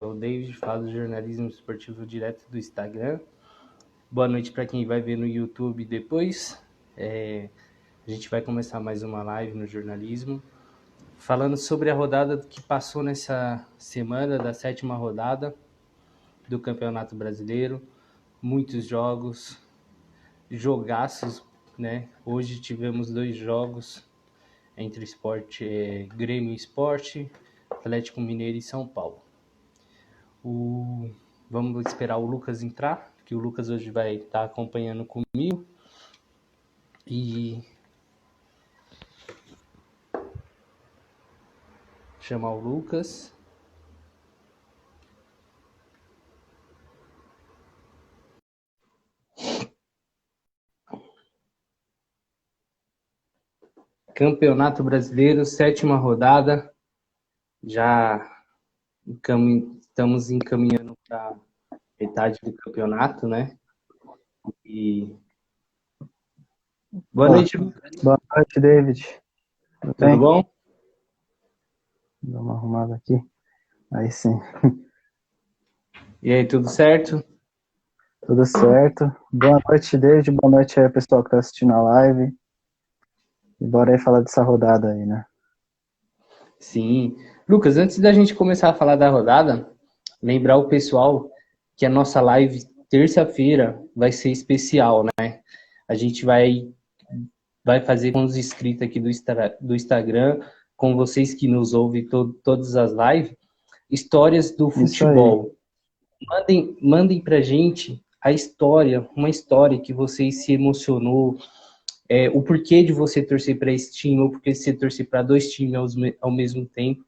o David, falo do jornalismo esportivo direto do Instagram. Boa noite para quem vai ver no YouTube depois. A gente vai começar mais uma live no jornalismo, falando sobre a rodada que passou nessa semana, da 7ª rodada do Campeonato Brasileiro. Muitos jogos, jogaços, né? Hoje tivemos 2 jogos entre Grêmio e Sport, Atlético Mineiro e São Paulo. Vamos esperar o Lucas entrar, que o Lucas hoje vai estar acompanhando comigo. E chamar o Lucas. Campeonato Brasileiro, 7ª rodada. Já estamos encaminhando para metade do campeonato, né? E boa noite, Lucas. Boa noite, David. Tudo bom? Dá uma arrumada aqui. Aí sim. E aí, tudo certo? Tudo certo. Boa noite, David. Boa noite aí, pessoal que está assistindo a live. E bora aí falar dessa rodada aí, né? Sim. Lucas, antes da gente começar a falar da rodada, lembrar o pessoal que a nossa live terça-feira vai ser especial, né? A gente vai fazer com os inscritos aqui do Instagram, com vocês que nos ouvem todas as lives, histórias do futebol. Mandem pra gente uma história que vocês se emocionou, o porquê de você torcer para esse time, ou porque você torcer para 2 times ao mesmo tempo.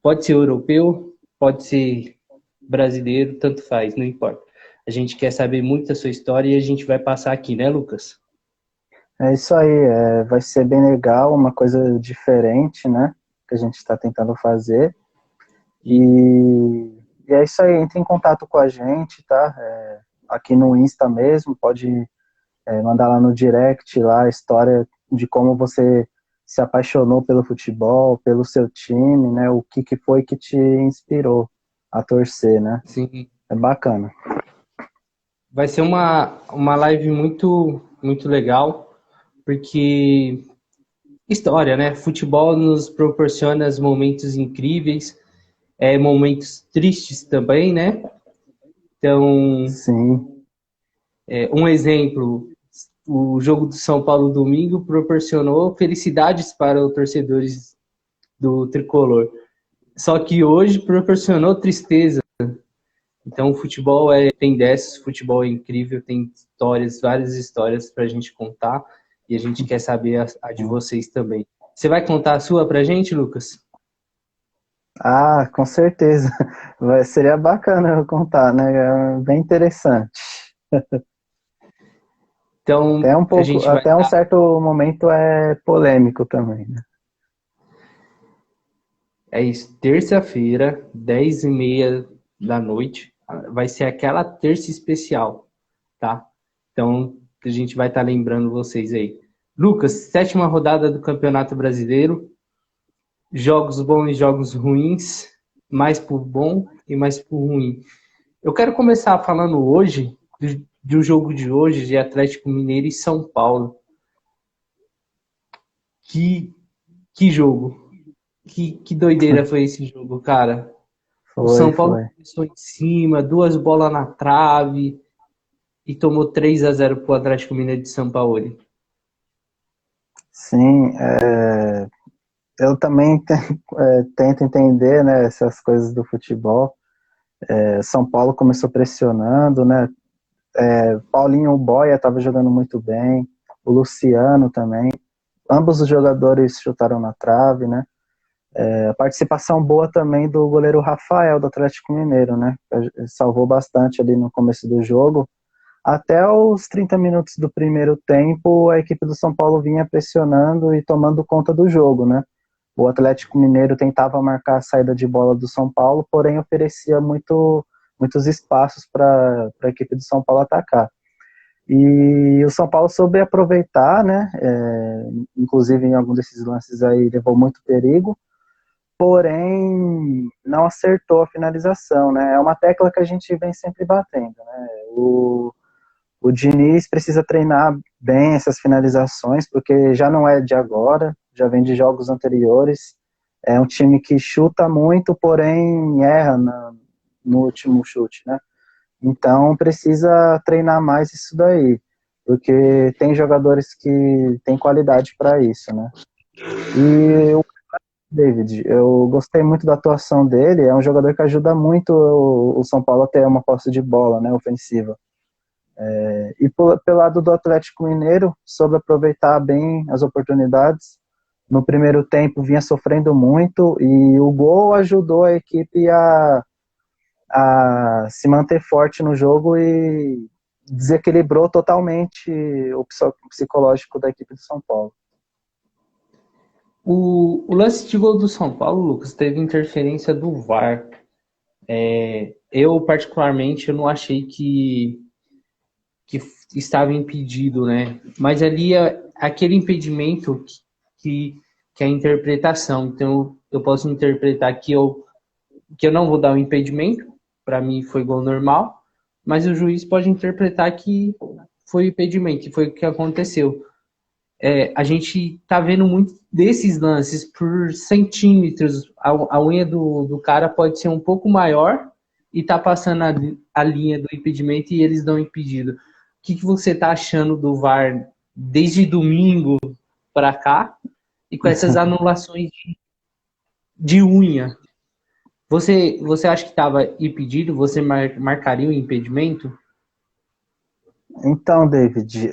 Pode ser europeu, pode ser brasileiro, tanto faz, não importa. A gente quer saber muito da sua história e a gente vai passar aqui, né, Lucas? É isso aí. Vai ser bem legal, uma coisa diferente, né? Que a gente está tentando fazer. E é isso aí. Entre em contato com a gente, tá? Aqui no Insta mesmo, pode mandar lá no direct lá a história de como você se apaixonou pelo futebol, pelo seu time, né? O que foi que te inspirou a torcer, né? Sim. É bacana. Vai ser uma live muito, muito legal, porque história, né? Futebol nos proporciona momentos incríveis, momentos tristes também, né? Então, Sim. um exemplo, o jogo do São Paulo domingo proporcionou felicidades para os torcedores do tricolor. Só que hoje proporcionou tristeza. Então, o futebol tem dessas, o futebol é incrível, tem histórias, várias histórias para a gente contar, e a gente quer saber a de vocês também. Você vai contar a sua para a gente, Lucas? Ah, com certeza. Seria bacana eu contar, né? É bem interessante. Então, Até um a pouco, gente vai até um certo momento é polêmico também, né? É isso, terça-feira, 10h30 da noite, vai ser aquela terça especial, tá? Então, a gente vai estar lembrando vocês aí. Lucas, 7ª rodada do Campeonato Brasileiro, jogos bons e jogos ruins, mais por bom e mais por ruim. Eu quero começar falando hoje, do jogo de hoje, de Atlético Mineiro e São Paulo. Que jogo! Que doideira foi esse jogo, cara. O Foi, São Paulo foi. começou em cima, 2 bolas na trave e tomou 3-0 pro Atlético Mineiro de São Paulo. Sim, eu também tento entender, né, essas coisas do futebol. São Paulo começou pressionando, né? Paulinho Boia estava jogando muito bem, o Luciano também. Ambos os jogadores chutaram na trave, né? A participação boa também do goleiro Rafael do Atlético Mineiro, né? Salvou bastante ali no começo do jogo. Até os 30 minutos do primeiro tempo, a equipe do São Paulo vinha pressionando e tomando conta do jogo, né? O Atlético Mineiro tentava marcar a saída de bola do São Paulo, porém oferecia muitos espaços para a equipe do São Paulo atacar. E o São Paulo soube aproveitar, né? Inclusive em algum desses lances aí levou muito perigo, porém não acertou a finalização, né? É uma tecla que a gente vem sempre batendo, né? O Diniz precisa treinar bem essas finalizações, porque já não é de agora, já vem de jogos anteriores. É um time que chuta muito, porém erra no último chute, né? Então precisa treinar mais isso daí, porque tem jogadores que têm qualidade para isso, né? E o David, eu gostei muito da atuação dele, é um jogador que ajuda muito o São Paulo a ter uma posse de bola, né, ofensiva. E pelo lado do Atlético Mineiro, soube aproveitar bem as oportunidades. No primeiro tempo vinha sofrendo muito e o gol ajudou a equipe a se manter forte no jogo e desequilibrou totalmente o psicológico da equipe do São Paulo. O lance de gol do São Paulo, Lucas, teve interferência do VAR. Eu, particularmente, eu não achei que estava impedido, né? Mas ali é aquele impedimento que é a interpretação. Então, eu posso interpretar que eu não vou dar o impedimento, para mim foi gol normal, mas o juiz pode interpretar que foi impedimento, que foi o que aconteceu. A gente tá vendo muito desses lances por centímetros. A unha do cara pode ser um pouco maior e tá passando a linha do impedimento e eles dão impedido. O que você tá achando do VAR desde domingo para cá e com essas anulações de unha? Você acha que estava impedido? Você marcaria o impedimento? Então, David,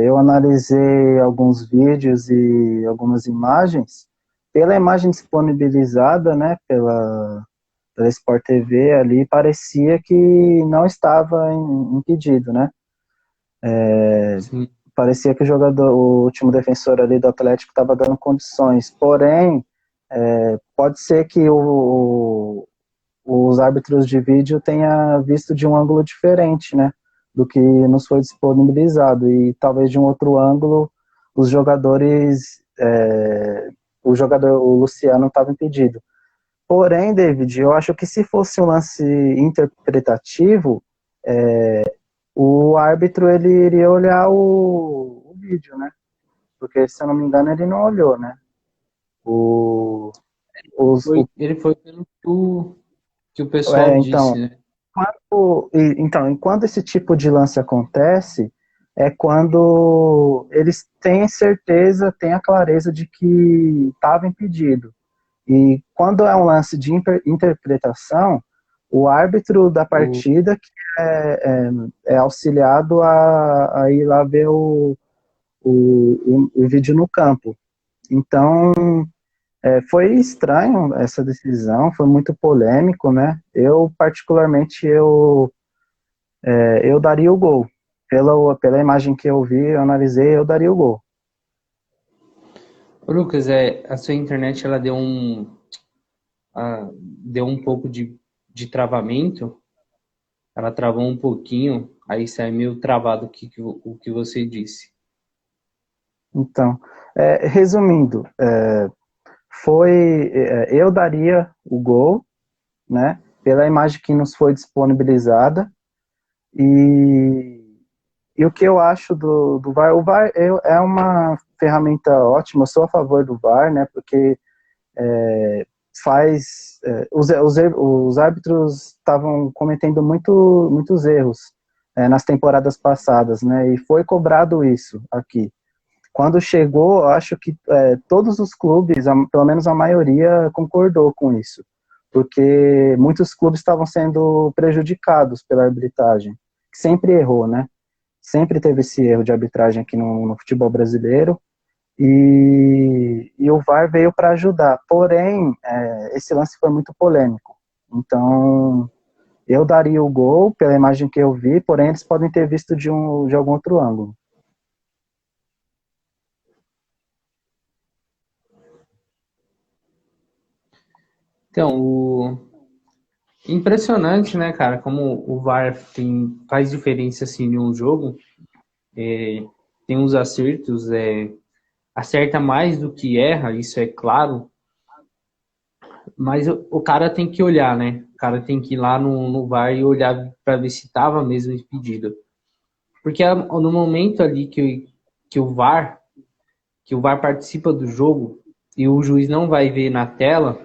eu analisei alguns vídeos e algumas imagens. Pela imagem disponibilizada, né, pela Sport TV ali, parecia que não estava impedido, né? Sim. Parecia que o último defensor ali do Atlético estava dando condições. Porém, pode ser que os árbitros de vídeo tenham visto de um ângulo diferente, né? Do que nos foi disponibilizado. E talvez de um outro ângulo, os jogadores. O Luciano estava impedido. Porém, David, eu acho que se fosse um lance interpretativo, o árbitro ele iria olhar o vídeo, né? Porque, se eu não me engano, ele não olhou, né? O, os, o, Ele foi pelo que o pessoal então, disse, né? então, enquanto esse tipo de lance acontece, é quando eles têm certeza, têm a clareza de que estava impedido. E quando é um lance de interpretação, o árbitro da O, partida que é auxiliado a ir lá ver o vídeo no campo. Então, foi estranho essa decisão, foi muito polêmico, né? Eu, particularmente, eu daria o gol. Pela imagem que eu vi, eu analisei, eu daria o gol. Lucas, a sua internet ela deu um pouco de travamento, ela travou um pouquinho, aí sai meio travado o que você disse. Então, resumindo, eu daria o gol, né? Pela imagem que nos foi disponibilizada e o que eu acho do VAR, o VAR é uma ferramenta ótima, eu sou a favor do VAR, né? Porque os árbitros estavam cometendo muitos erros nas temporadas passadas, né? E foi cobrado isso aqui. Quando chegou, eu acho que todos os clubes, pelo menos a maioria, concordou com isso, porque muitos clubes estavam sendo prejudicados pela arbitragem, que sempre errou, né? Sempre teve esse erro de arbitragem aqui no futebol brasileiro, e o VAR veio para ajudar. Porém, esse lance foi muito polêmico. Então, eu daria o gol pela imagem que eu vi, porém eles podem ter visto de algum outro ângulo. Então, impressionante, né, cara, como o VAR faz diferença assim em um jogo. Tem uns acertos, acerta mais do que erra, isso é claro, Mas o cara tem que olhar, né? O cara tem que ir lá no VAR e olhar para ver se estava mesmo impedido. Porque no momento ali que o VAR, que o VAR participa do jogo e o juiz não vai ver na tela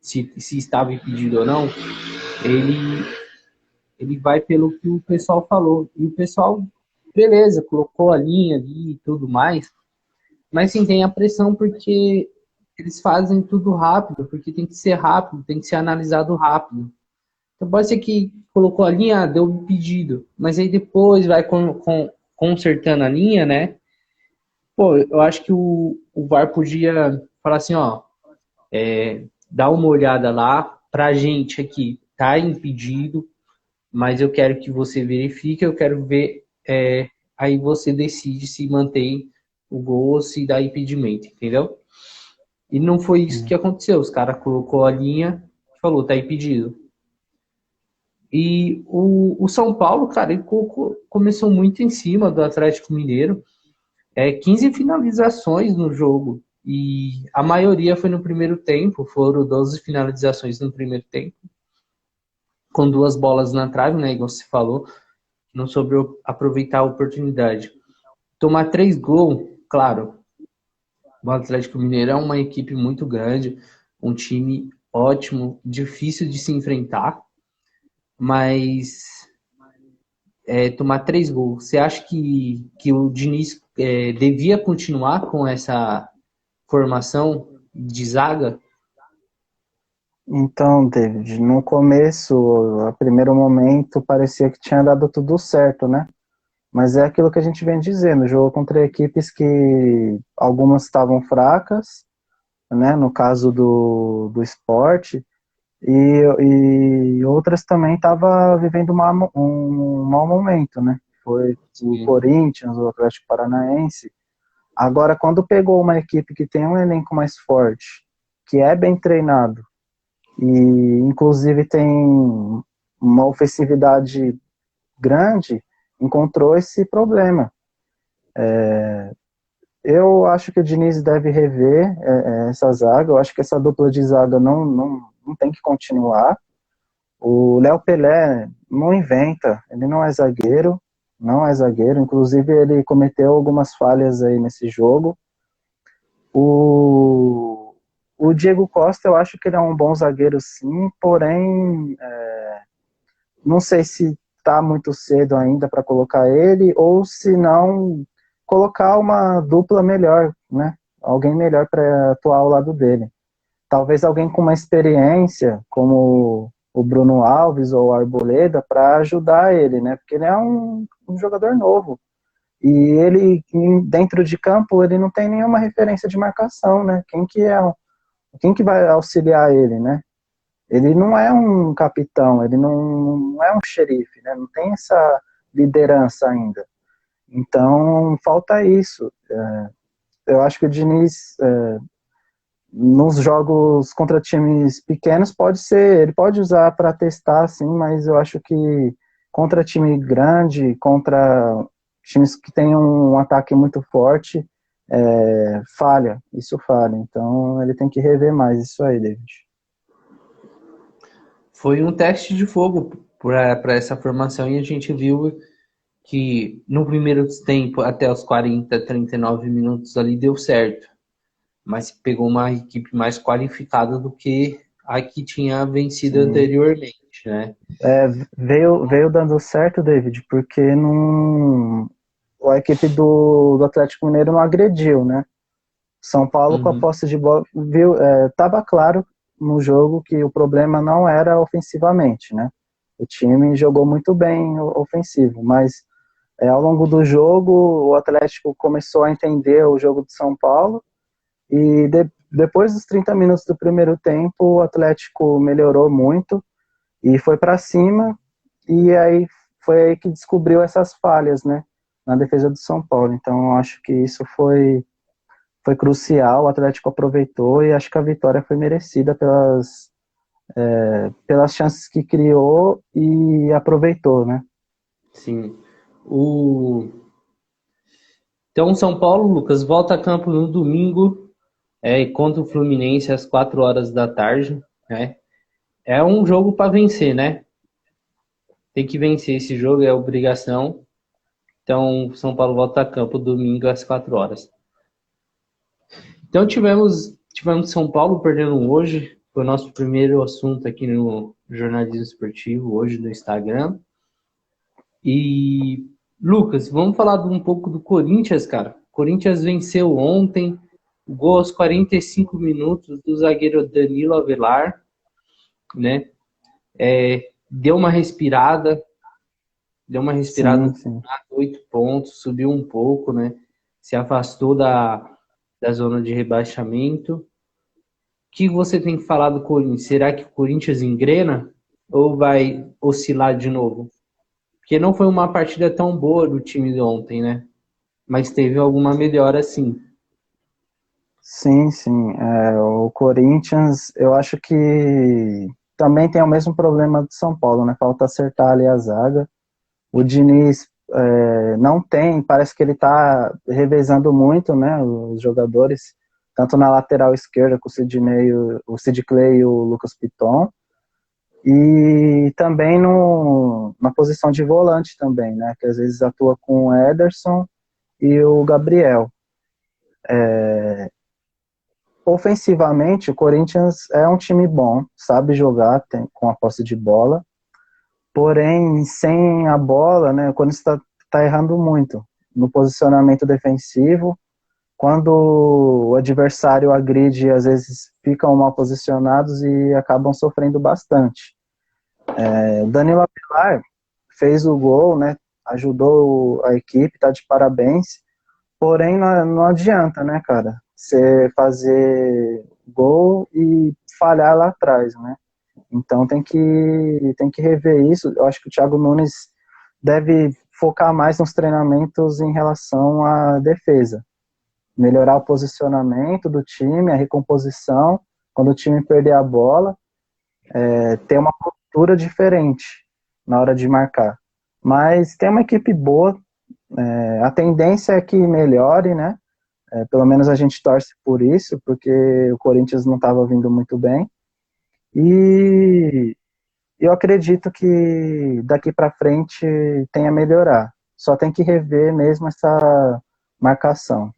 se estava impedido ou não, ele, ele vai pelo que o pessoal falou. E o pessoal, beleza, colocou a linha ali e tudo mais, mas sim, tem a pressão porque eles fazem tudo rápido, porque tem que ser rápido, tem que ser analisado rápido. Então pode ser que colocou a linha, deu um pedido, mas aí depois vai consertando a linha, né? Pô, eu acho que o VAR podia falar assim, ó, dá uma olhada lá, pra gente aqui tá impedido, mas eu quero que você verifique, eu quero ver, aí você decide se mantém o gol ou se dá impedimento, entendeu? E não foi isso que aconteceu. Os caras colocou a linha e falou, tá impedido. E o São Paulo, cara, ele começou muito em cima do Atlético Mineiro. 15 finalizações no jogo. E a maioria foi no primeiro tempo. Foram 12 finalizações no primeiro tempo. Com 2 bolas na trave, né? Igual você falou. Não soube aproveitar a oportunidade. Tomar 3 gols, claro. O Atlético Mineiro é uma equipe muito grande. Um time ótimo, difícil de se enfrentar. Mas tomar 3 gols, você acha que o Diniz devia continuar com essa formação de zaga? Então, David, no começo, a primeiro momento, parecia que tinha dado tudo certo, né? Mas é aquilo que a gente vem dizendo, jogou contra equipes que algumas estavam fracas, né? No caso do Sport, e outras também estavam vivendo um mau momento, né? Foi o Sim. Corinthians, o Atlético Paranaense. Agora, quando pegou uma equipe que tem um elenco mais forte, que é bem treinado, e inclusive tem uma ofensividade grande, encontrou esse problema. Eu acho que o Diniz deve rever essa zaga, eu acho que essa dupla de zaga não tem que continuar. O Léo Pelé não inventa, ele não é zagueiro, não é zagueiro, inclusive ele cometeu algumas falhas aí nesse jogo. O Diego Costa, eu acho que ele é um bom zagueiro sim, porém não sei se está muito cedo ainda para colocar ele, ou se não, colocar uma dupla melhor, né? Alguém melhor para atuar ao lado dele. Talvez alguém com uma experiência, como o Bruno Alves ou o Arboleda, para ajudar ele, né? Porque ele é um jogador novo. E ele, dentro de campo, ele não tem nenhuma referência de marcação, né? Quem que vai auxiliar ele, né? Ele não é um capitão, ele não é um xerife, né? Não tem essa liderança ainda. Então, falta isso. Eu acho que o Diniz, nos jogos contra times pequenos, ele pode usar para testar, sim, mas eu acho que contra time grande, contra times que têm um ataque muito forte, isso falha. Então, ele tem que rever mais isso aí, David. Foi um teste de fogo para essa formação e a gente viu que no primeiro tempo, até os 40, 39 minutos ali, deu certo. Mas pegou uma equipe mais qualificada do que a que tinha vencido Sim. anteriormente, né? Veio dando certo, David, porque a equipe do Atlético Mineiro não agrediu, né? São Paulo com a Uhum. posse de bola, estava claro no jogo que o problema não era ofensivamente, né? O time jogou muito bem ofensivo, mas ao longo do jogo o Atlético começou a entender o jogo de São Paulo e depois dos 30 minutos do primeiro tempo o Atlético melhorou muito e foi para cima, e aí foi aí que descobriu essas falhas, né, na defesa do São Paulo. Então, eu acho que isso foi crucial, o Atlético aproveitou, e acho que a vitória foi merecida pelas chances que criou e aproveitou, né. Sim. O... Então, São Paulo, Lucas, volta a campo no domingo contra o Fluminense às 4 horas da tarde. né? É um jogo para vencer, né? Tem que vencer esse jogo, é obrigação. Então, São Paulo volta a campo domingo às 4 horas. Então, tivemos São Paulo perdendo hoje. Foi o nosso primeiro assunto aqui no Jornalismo Esportivo, hoje no Instagram. E, Lucas, vamos falar um pouco do Corinthians, cara. O Corinthians venceu ontem, gol aos 45 minutos do zagueiro Danilo Avelar, né? Deu uma respirada, Sim, sim. 8 pontos, subiu um pouco, né? Se afastou da zona de rebaixamento. O que você tem que falar do Corinthians? Será que o Corinthians engrena ou vai oscilar de novo? Porque não foi uma partida tão boa do time de ontem, né? Mas teve alguma melhora, sim. Sim, sim. O Corinthians, eu acho que também tem o mesmo problema do São Paulo, né? Falta acertar ali a zaga. O Diniz não tem, parece que ele está revezando muito, né? Os jogadores, tanto na lateral esquerda com o Sid Clay e o Lucas Piton, e também na posição de volante também, né? Que às vezes atua com o Ederson e o Gabriel. Ofensivamente, o Corinthians é um time bom, sabe jogar com a posse de bola, porém, sem a bola, né, o Corinthians está errando muito no posicionamento defensivo. Quando o adversário agride, às vezes ficam mal posicionados e acabam sofrendo bastante. O Danilo Avelar fez o gol, né, ajudou a equipe, está de parabéns. Porém, não adianta, né, cara? Você fazer gol e falhar lá atrás, né? Então tem que rever isso. Eu acho que o Thiago Nunes deve focar mais nos treinamentos em relação à defesa. Melhorar o posicionamento do time, a recomposição, quando o time perder a bola, ter uma postura diferente na hora de marcar. Mas tem uma equipe boa, a tendência é que melhore, né? Pelo menos a gente torce por isso, porque o Corinthians não estava vindo muito bem. E eu acredito que daqui para frente tem a melhorar. Só tem que rever mesmo essa marcação.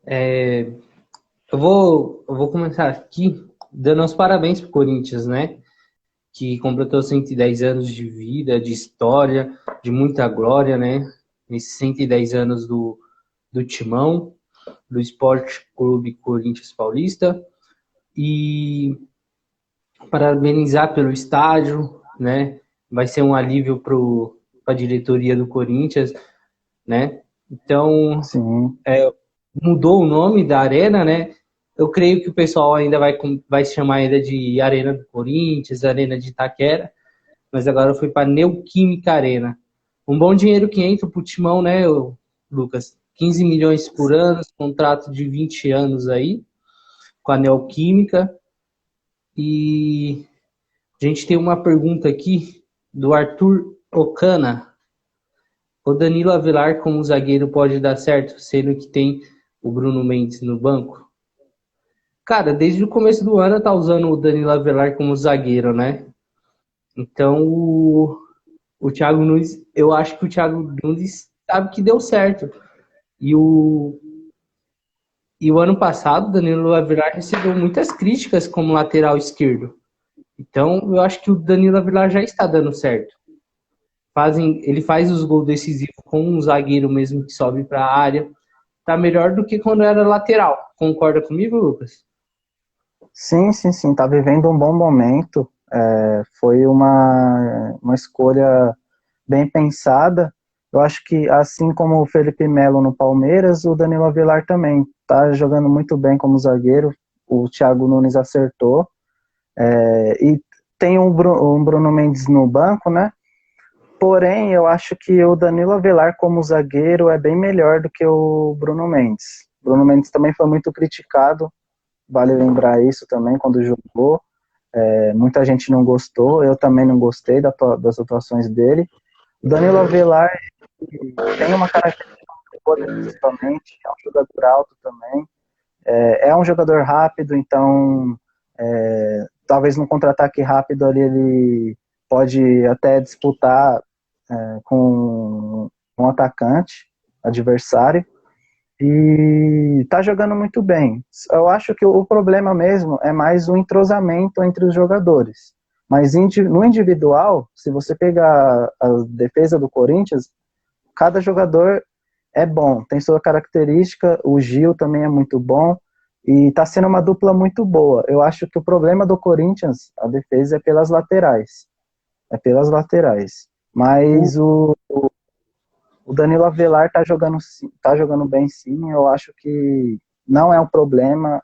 Eu vou começar aqui dando os parabéns pro Corinthians, né? Que completou 110 anos de vida, de história, de muita glória, né? Nesses 110 anos do Timão, do Esporte Clube Corinthians Paulista. E parabenizar pelo estádio, né? Vai ser um alívio para a diretoria do Corinthians, né? Então, Sim, mudou o nome da arena, né? Eu creio que o pessoal ainda vai chamar ainda de Arena do Corinthians, Arena de Itaquera, mas agora foi para Neoquímica Arena. Um bom dinheiro que entra pro Timão, né, Lucas? 15 milhões por ano, contrato de 20 anos aí, com a Neoquímica. E a gente tem uma pergunta aqui do Arthur Ocana. O Danilo Avelar como zagueiro pode dar certo, sendo que tem o Bruno Mendes no banco? Cara, desde o começo do ano tá usando o Danilo Avelar como zagueiro, né? Então o Thiago Nunes, eu acho que o Thiago Nunes sabe que deu certo. E o ano passado, o Danilo Avelar recebeu muitas críticas como lateral esquerdo. Então eu acho que o Danilo Avelar já está dando certo. Ele faz os gols decisivos com um zagueiro mesmo que sobe para a área. Tá melhor do que quando era lateral. Concorda comigo, Lucas? sim, sim, sim. Tá vivendo um bom momento. Foi uma escolha bem pensada. Eu acho que, assim como o Felipe Melo no Palmeiras, o Danilo Avelar também tá jogando muito bem como zagueiro. O Thiago Nunes acertou. E tem um Bruno Mendes no banco, né? Porém, eu acho que o Danilo Avelar como zagueiro é bem melhor do que o Bruno Mendes. O Bruno Mendes também foi muito criticado, vale lembrar isso também, quando jogou. Muita gente não gostou, eu também não gostei das atuações dele. O Danilo Avelar tem uma característica boa defensivamente, é um jogador alto também, É um jogador rápido, então talvez no contra-ataque rápido ali ele pode até disputar com um atacante adversário e tá jogando muito bem. Eu acho que o problema mesmo é mais o entrosamento entre os jogadores. Mas no individual, se você pegar a defesa do Corinthians, cada jogador é bom, tem sua característica, o Gil também é muito bom, e tá sendo uma dupla muito boa. Eu acho que o problema do Corinthians, a defesa, é pelas laterais. É pelas laterais. Mas o Danilo Avelar tá jogando bem sim, eu acho que não é um problema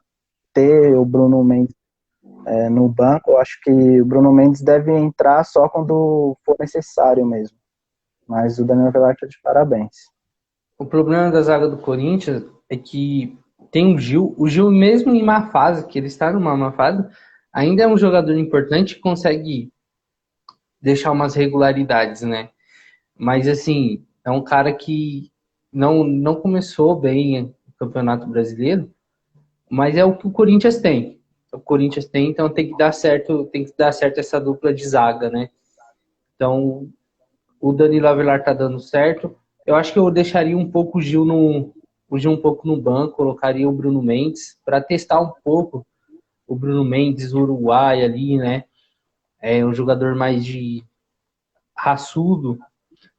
ter o Bruno Mendes no banco, eu acho que o Bruno Mendes deve entrar só quando for necessário mesmo. Mas o Danilo Avelar tá de parabéns. O problema da zaga do Corinthians é que tem o Gil mesmo em má fase, que ele está numa má fase, ainda é um jogador importante que consegue deixar umas regularidades, né? Mas assim, é um cara que não começou bem o Campeonato Brasileiro, mas é o que o Corinthians tem. O Corinthians tem, então tem que dar certo essa dupla de zaga, né? Então, o Danilo Avelar tá dando certo. Eu acho que eu deixaria um pouco o Gil um pouco no banco, colocaria o Bruno Mendes para testar um pouco o Bruno Mendes, o Uruguai ali, né? É um jogador mais de raçudo,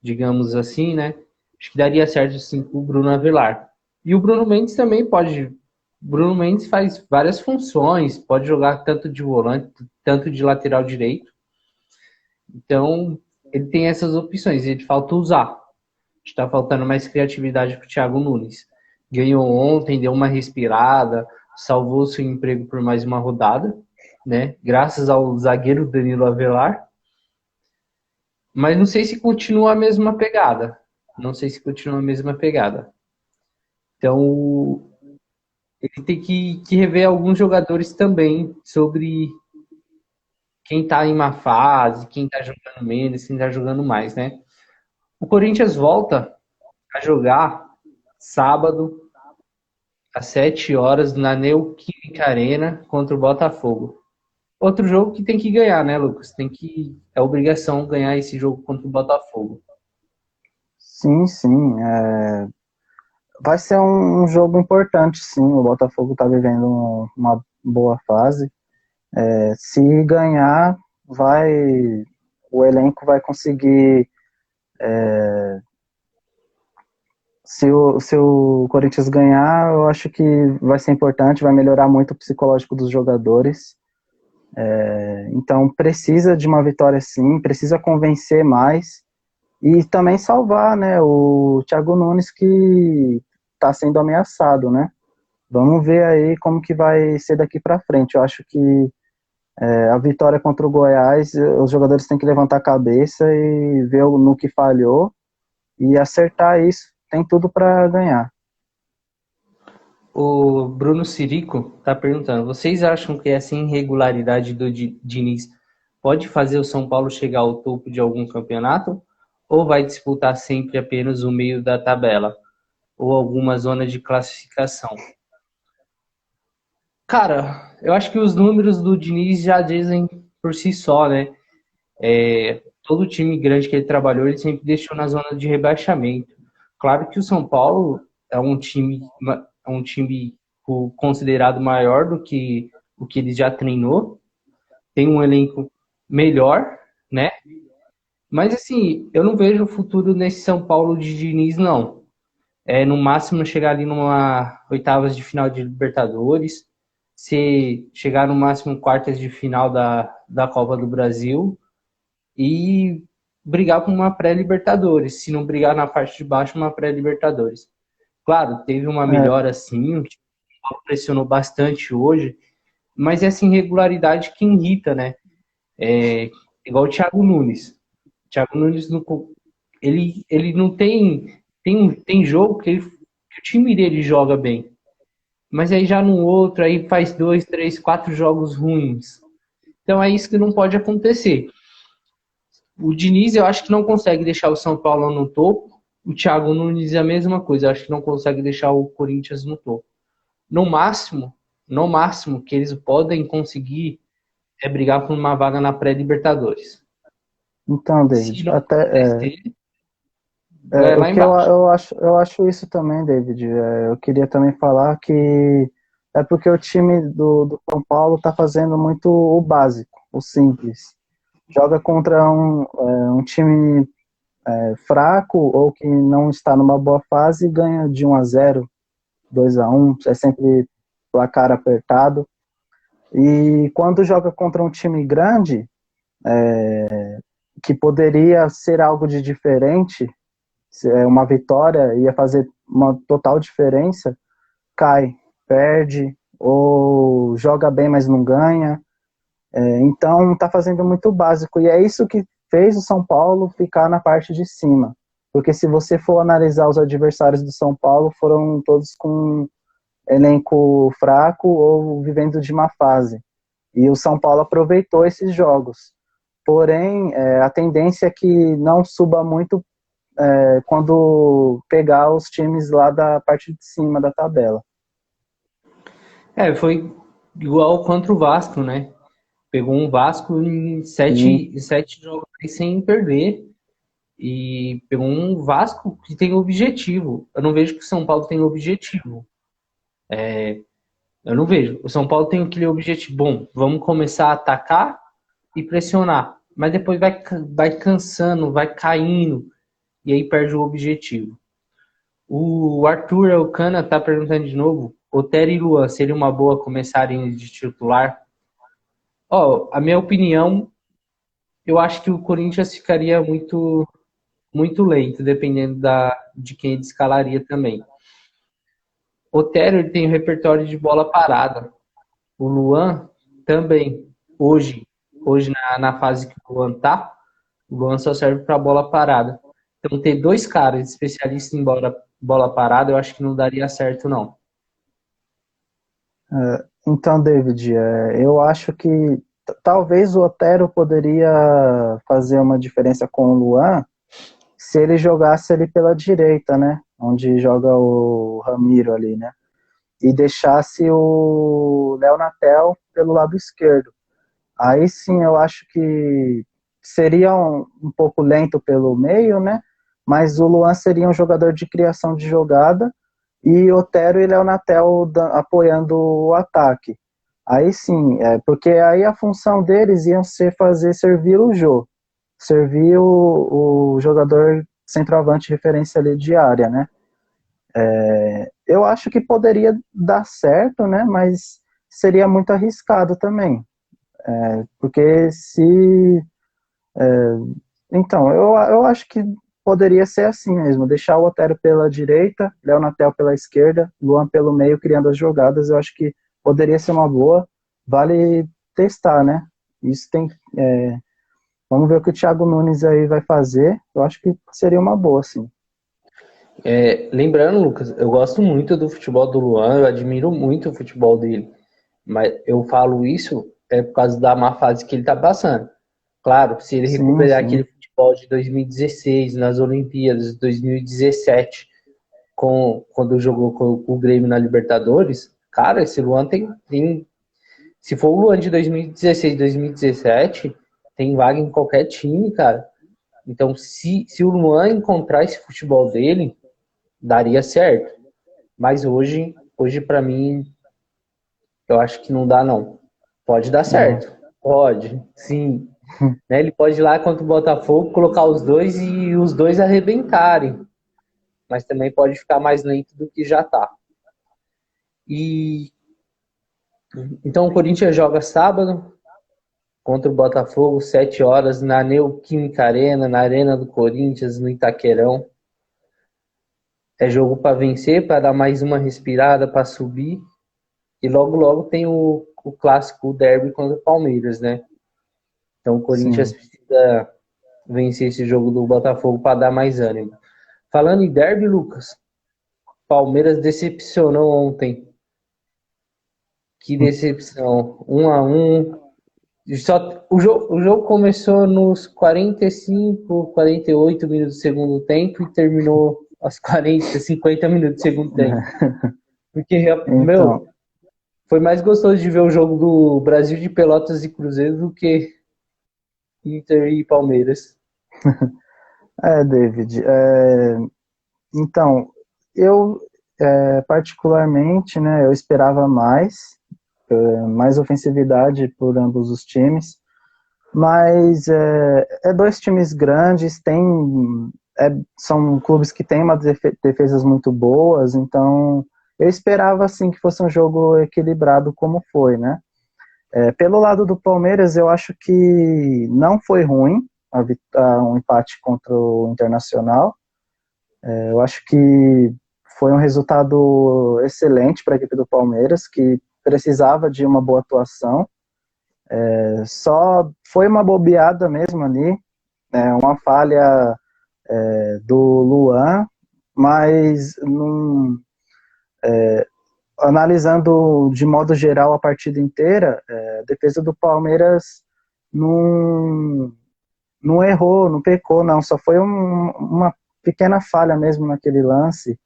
digamos assim, né? Acho que daria certo sim com o Bruno Avelar. E o Bruno Mendes também pode. O Bruno Mendes faz várias funções, pode jogar tanto de volante, tanto de lateral direito. Então, ele tem essas opções, ele falta usar. Está faltando mais criatividade para o Thiago Nunes. Ganhou ontem, deu uma respirada, salvou seu emprego por mais uma rodada, né? Graças ao zagueiro Danilo Avelar. Mas não sei se continua a mesma pegada. Não sei se continua a mesma pegada. Então, ele tem que rever alguns jogadores também sobre quem está em má fase, quem está jogando menos, quem está jogando mais, né? O Corinthians volta a jogar sábado, às 7 horas, na Neoquímica Arena, contra o Botafogo. Outro jogo que tem que ganhar, né, Lucas? É obrigação ganhar esse jogo contra o Botafogo. Sim, sim. Vai ser um jogo importante, sim. O Botafogo está vivendo uma boa fase. Se ganhar, o elenco vai conseguir. Se o Corinthians ganhar, eu acho que vai ser importante, vai melhorar muito o psicológico dos jogadores. Então precisa de uma vitória sim, precisa convencer mais e também salvar, né, o Thiago Nunes que está sendo ameaçado, né? Vamos ver aí como que vai ser daqui para frente. Eu acho que a vitória contra o Goiás, os jogadores têm que levantar a cabeça e ver no que falhou e acertar isso. Tem tudo para ganhar. O Bruno Sirico está perguntando: vocês acham que essa irregularidade do Diniz pode fazer o São Paulo chegar ao topo de algum campeonato? Ou vai disputar sempre apenas o meio da tabela? Ou alguma zona de classificação? Cara, eu acho que os números do Diniz já dizem por si só, né? Todo time grande que ele trabalhou, ele sempre deixou na zona de rebaixamento. Claro que o São Paulo é um time considerado maior do que o que ele já treinou, tem um elenco melhor, né? Mas assim, eu não vejo o futuro nesse São Paulo de Diniz, não. No máximo chegar ali numa oitavas de final de Libertadores, se chegar no máximo quartas de final da Copa do Brasil e brigar por uma pré-Libertadores. Se não brigar na parte de baixo, uma pré-Libertadores. Claro, teve uma melhora sim, o time pressionou bastante hoje, mas essa irregularidade que irrita, né? Igual o Thiago Nunes. O Thiago Nunes, ele não tem jogo que o time dele joga bem. Mas aí já no outro, aí faz 2, 3, 4 jogos ruins. Então é isso que não pode acontecer. O Diniz, eu acho que não consegue deixar o São Paulo no topo. O Thiago Nunes é a mesma coisa. Eu acho que não consegue deixar o Corinthians no topo. no máximo que eles podem conseguir é brigar por uma vaga na pré-Libertadores. Então, Se David, não até acontecer, é o lá que eu, embaixo. eu acho isso também, David. Eu queria também falar que é porque o time do São Paulo está fazendo muito o básico, o simples. Joga contra um time fraco ou que não está numa boa fase e ganha de 1-0, 2-1, é sempre placar apertado. E quando joga contra um time grande, que poderia ser algo de diferente, uma vitória ia fazer uma total diferença, cai, perde, ou joga bem, mas não ganha. Então está fazendo muito básico. E é isso que fez o São Paulo ficar na parte de cima. Porque se você for analisar os adversários do São Paulo, foram todos com elenco fraco ou vivendo de má fase. E o São Paulo aproveitou esses jogos. Porém, a tendência é que não suba muito quando pegar os times lá da parte de cima da tabela. Foi igual contra o Vasco, né? Pegou um Vasco em sete jogos sem perder. E pegou um Vasco que tem objetivo. Eu não vejo que o São Paulo tem objetivo. Eu não vejo. O São Paulo tem aquele objetivo. Bom, vamos começar a atacar e pressionar. Mas depois vai cansando, vai caindo. E aí perde o objetivo. O Arthur Elcana tá perguntando de novo. Otero e Luan, seria uma boa começarem de titular? A minha opinião, eu acho que o Corinthians ficaria muito, muito lento, dependendo de quem ele escalaria também. Otero ele tem um repertório de bola parada. O Luan também. Hoje na fase que o Luan tá, o Luan só serve para bola parada. Então ter dois caras especialistas em bola parada, eu acho que não daria certo, não. Então, David, eu acho que talvez o Otero poderia fazer uma diferença com o Luan se ele jogasse ali pela direita, né? Onde joga o Ramiro ali, né? E deixasse o Léo Natel pelo lado esquerdo. Aí sim, eu acho que seria um pouco lento pelo meio, né? Mas o Luan seria um jogador de criação de jogada e Otero e Léo Natel apoiando o ataque. Aí sim, porque aí a função deles iam ser servir o Jô, servir o jogador centroavante referência ali de área, né? Eu acho que poderia dar certo, né? Mas seria muito arriscado também. Porque se... Então, eu acho que poderia ser assim mesmo, deixar o Otero pela direita, Léo Natel pela esquerda, Luan pelo meio, criando as jogadas, eu acho que poderia ser uma boa, vale testar, né? Isso tem... vamos ver o que o Thiago Nunes aí vai fazer, eu acho que seria uma boa, sim. Lembrando, Lucas, eu gosto muito do futebol do Luan, eu admiro muito o futebol dele, mas eu falo isso por causa da má fase que ele tá passando. Claro, se ele Sim, recuperar aquele sim. futebol de 2016, nas Olimpíadas, 2017, quando jogou com o Grêmio na Libertadores, cara, esse Luan tem. Se for o Luan de 2016, 2017, tem vaga em qualquer time, cara. Então, se o Luan encontrar esse futebol dele, daria certo. Mas hoje para mim, eu acho que não dá, não. Pode dar certo. Pode, sim. Né? Ele pode ir lá contra o Botafogo, colocar os dois e os dois arrebentarem. Mas também pode ficar mais lento do que já tá. Então o Corinthians joga sábado contra o Botafogo, 7 horas, na Neoquímica Arena, na Arena do Corinthians, no Itaquerão. É jogo para vencer, para dar mais uma respirada, para subir. E logo tem o clássico, o derby contra o Palmeiras, né? Então o Corinthians Sim. precisa vencer esse jogo do Botafogo para dar mais ânimo. Falando em derby, Lucas, Palmeiras decepcionou ontem. Que decepção. 1-1. O jogo começou nos 45, 48 minutos do segundo tempo e terminou aos 40, 50 minutos do segundo tempo. Porque, meu, Então, foi mais gostoso de ver o jogo do Brasil de Pelotas e Cruzeiro do que Inter e Palmeiras. David, então, eu particularmente, né, eu esperava mais ofensividade por ambos os times, mas dois times grandes, são clubes que têm uma defesas muito boas, então eu esperava assim que fosse um jogo equilibrado como foi, né? Pelo lado do Palmeiras, eu acho que não foi ruim um empate contra o Internacional. Eu acho que foi um resultado excelente para a equipe do Palmeiras, que precisava de uma boa atuação. Só foi uma bobeada mesmo ali, uma falha do Luan, mas analisando de modo geral a partida inteira, a defesa do Palmeiras não, não errou, não pecou, não. Só foi uma pequena falha mesmo naquele lance,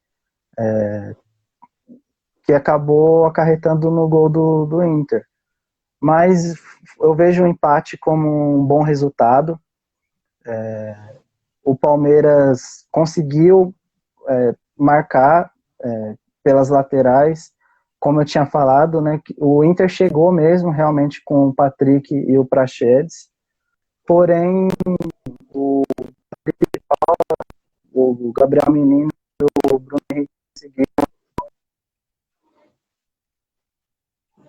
que acabou acarretando no gol do Inter. Mas eu vejo o empate como um bom resultado. O Palmeiras conseguiu marcar pelas laterais, como eu tinha falado, né? O Inter chegou mesmo realmente com o Patrick e o Praxedes, porém o Gabriel Menino e o Bruno Henrique conseguiram.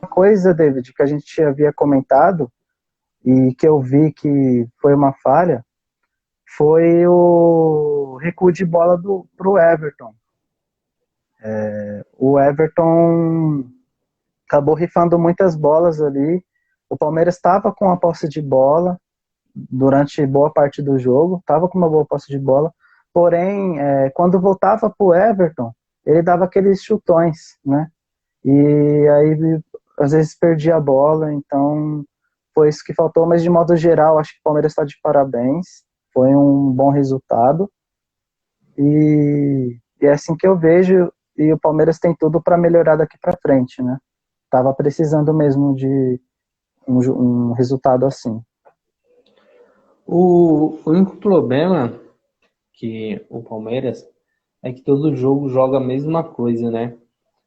Uma coisa, David, que a gente havia comentado e que eu vi que foi uma falha, foi o recuo de bola para o Everton. O Everton acabou rifando muitas bolas ali. O Palmeiras estava com a posse de bola durante boa parte do jogo, estava com uma boa posse de bola, porém, quando voltava para o Everton, ele dava aqueles chutões, né? E aí, às vezes, perdia a bola, então foi isso que faltou, mas de modo geral, acho que o Palmeiras está de parabéns, foi um bom resultado, e é assim que eu vejo, e o Palmeiras tem tudo para melhorar daqui para frente, né? Tava precisando mesmo de um resultado assim. O único problema que o Palmeiras é que todo jogo joga a mesma coisa, né?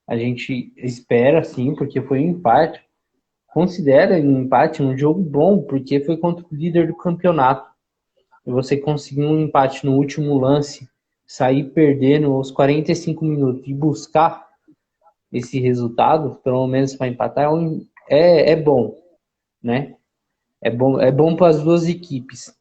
A gente espera, sim, porque foi um empate. Considera um empate um jogo bom, porque foi contra o líder do campeonato. E você conseguir um empate no último lance, sair perdendo aos 45 minutos e buscar esse resultado, pelo menos para empatar, é bom, né? É bom para as duas equipes.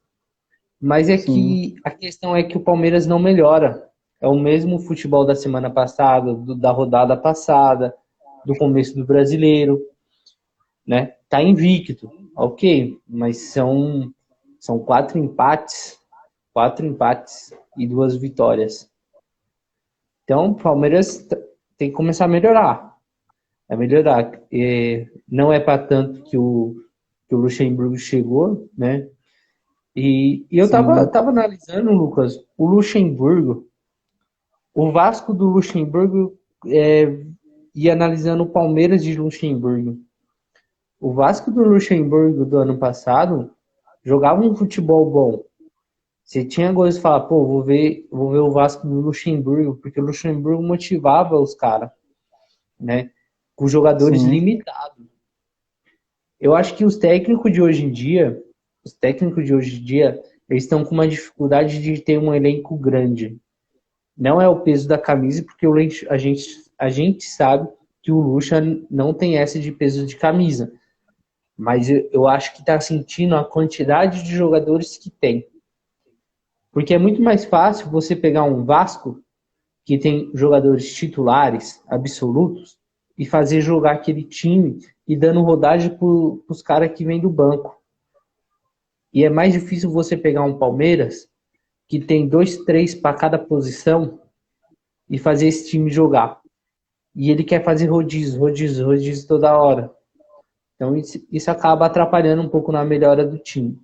Mas é Sim, que a questão é que o Palmeiras não melhora. É o mesmo futebol da semana passada, da rodada passada, do começo do brasileiro, né? Tá invicto, ok, mas são quatro empates e duas vitórias. Então, o Palmeiras tem que começar a melhorar. A melhorar. Não é para tanto que o Luxemburgo chegou, né? E eu sim, tava analisando, Lucas, o Luxemburgo, o Vasco do Luxemburgo e analisando o Palmeiras de Luxemburgo. O Vasco do Luxemburgo do ano passado jogava um futebol bom. Você tinha gosto de falar, pô, vou ver o Vasco do Luxemburgo, porque o Luxemburgo motivava os caras, né? Com jogadores sim, limitados. Eu acho que os técnicos de hoje em dia, eles estão com uma dificuldade de ter um elenco grande. Não é o peso da camisa, porque a gente sabe que o Lucha não tem essa de peso de camisa. Mas eu acho que está sentindo a quantidade de jogadores que tem. Porque é muito mais fácil você pegar um Vasco, que tem jogadores titulares, absolutos, e fazer jogar aquele time e dando rodagem para os caras que vêm do banco. E é mais difícil você pegar um Palmeiras, que tem dois, três para cada posição, e fazer esse time jogar. E ele quer fazer rodízio, rodízio, rodízio toda hora. Então isso acaba atrapalhando um pouco na melhora do time.